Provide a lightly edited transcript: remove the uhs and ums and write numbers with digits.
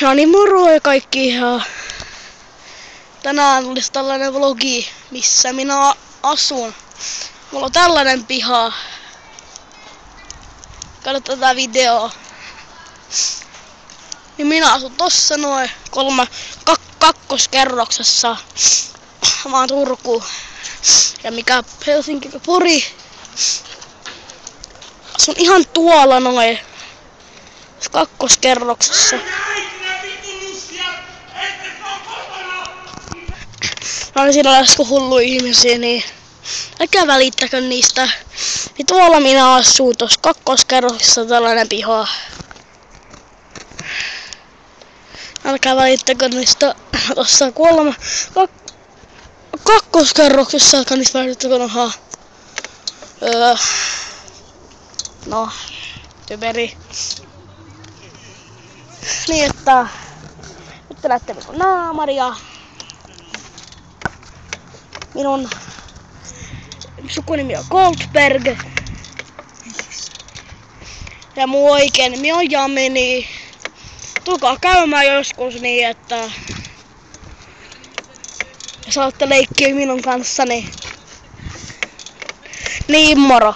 No niin, moro ja kaikki ihan. Tänään olisi tällainen vlogi, missä minä asun. Mulla on tällainen piha. Katso tätä videoa. Niin minä asun tossa noin kakkoskerroksessa. Mä oon Turku. Ja mikä Helsinki ja Pori. Asun ihan tuolla noin kakkoskerroksessa. Mä olin siinä läsku hullu ihmisiä, niin älkää välittäkö niistä. Ja tuolla minä asun tuossa kakkoskerroksessa tällainen piha. Älkää välittäkö niistä tuossa kakkoskerroksessa, älkää niistä välittäkö nohaa. No, typeri. Niin että nyt te näette minun naamaria. Minun sukunimi on Goldberg. Ja mun oikein nimi on Jamini. Tulkaa käymään joskus niin, että saatte leikkiä minun kanssani. Niin, moro!